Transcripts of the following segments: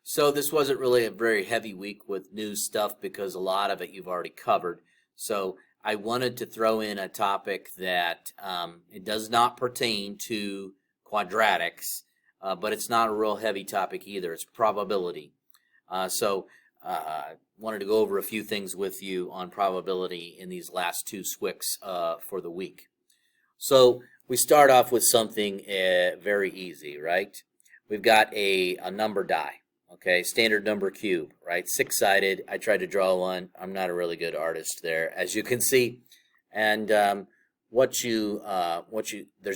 So this wasn't really a very heavy week with new stuff because a lot of it you've already covered. So I wanted to throw in a topic that it does not pertain to quadratics, but it's not a real heavy topic either. It's probability. So I wanted to go over a few things with you on probability in these last two SWYKs for the week. So we start off with something very easy, right? We've got a number die. Okay, standard number cube, right? Six-sided. I tried to draw one. I'm not a really good artist there, as you can see. And there's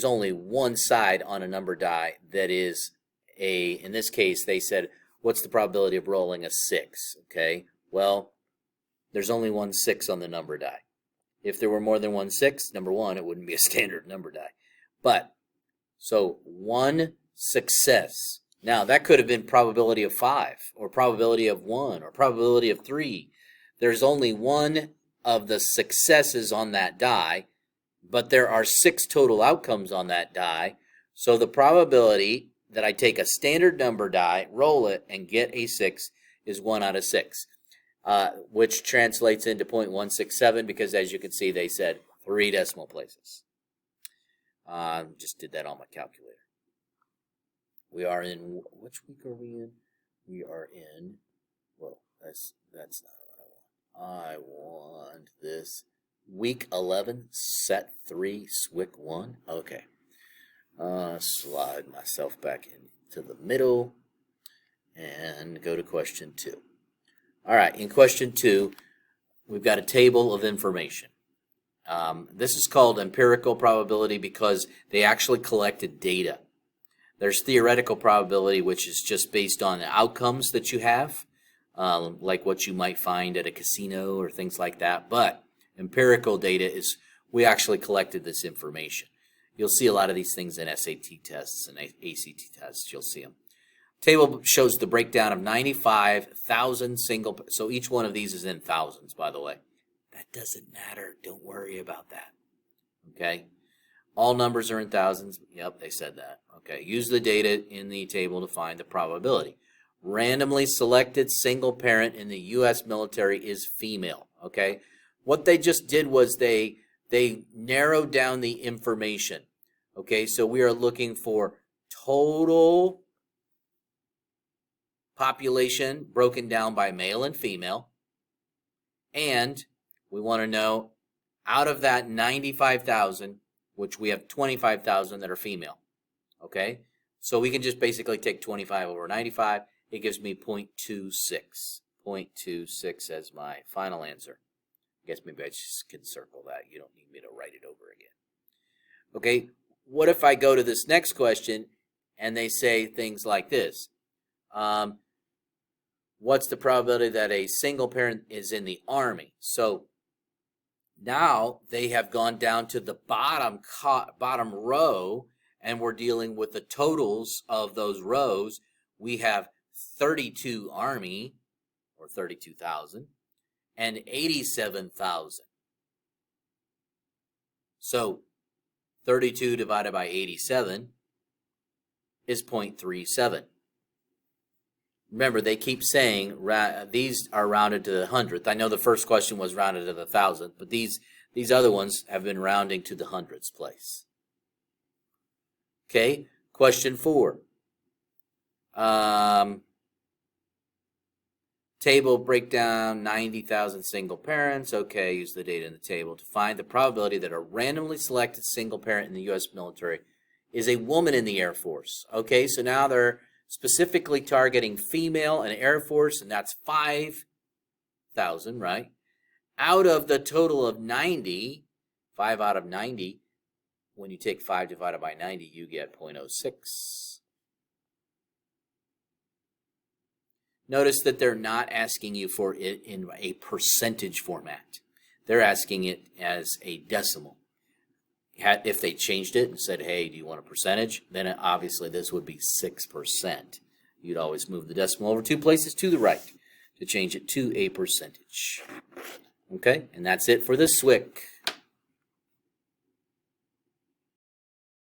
only one side on a number die that is in this case, they said, what's the probability of rolling a 6? Okay, well, there's only one 6 on the number die. If there were more than one 6, number one, it wouldn't be a standard number die. But, so one success. Now, that could have been probability of 5, or probability of 1, or probability of 3. There's only one of the successes on that die, but there are 6 total outcomes on that die. So the probability that I take a standard number die, roll it, and get a 6 is 1 out of 6, which translates into 0.167 because, as you can see, they said 3 decimal places. Just did that on my calculator. We are in, which week are we in? We are in, well, that's not what I want. I want this week 11, set 3, SWYK 1. Okay. Slide myself back into the middle and go to question 2. All right, in question 2, we've got a table of information. This is called empirical probability because they actually collected data. There's theoretical probability, which is just based on the outcomes that you have, like what you might find at a casino or things like that. But empirical data is we actually collected this information. You'll see a lot of these things in SAT tests and ACT tests. You'll see them. Table shows the breakdown of 95,000 single. So each one of these is in thousands, by the way. That doesn't matter. Don't worry about that. Okay. All numbers are in thousands. Yep, they said that. Okay, use the data in the table to find the probability. Randomly selected single parent in the U.S. military is female. Okay, what they just did was they narrowed down the information. Okay, so we are looking for total population broken down by male and female. And we want to know out of that 95,000, which we have 25,000 that are female, okay? So we can just basically take 25 over 95. It gives me 0.26. 0.26 as my final answer. I guess maybe I just can circle that. You don't need me to write it over again. Okay, what if I go to this next question and they say things like this? What's the probability that a single parent is in the Army? So now they have gone down to the bottom row, and we're dealing with the totals of those rows. We have 32 Army, or 32,000, and 87,000. So 32 divided by 87 is 0.37. Remember, they keep saying these are rounded to the hundredth. I know the first question was rounded to the thousandth, but these other ones have been rounding to the hundredths place. Okay, question 4. Table breakdown, 90,000 single parents. Okay, use the data in the table to find the probability that a randomly selected single parent in the U.S. military is a woman in the Air Force. Okay, so now they're specifically targeting female and Air Force, and that's 5,000, right? Out of the total of 90, 5 out of 90, when you take 5 divided by 90, you get 0.06. Notice that they're not asking you for it in a percentage format. They're asking it as a decimal. If they changed it and said, hey, do you want a percentage? Then obviously this would be 6%. You'd always move the decimal over 2 places to the right to change it to a percentage. Okay, and that's it for this SWYK.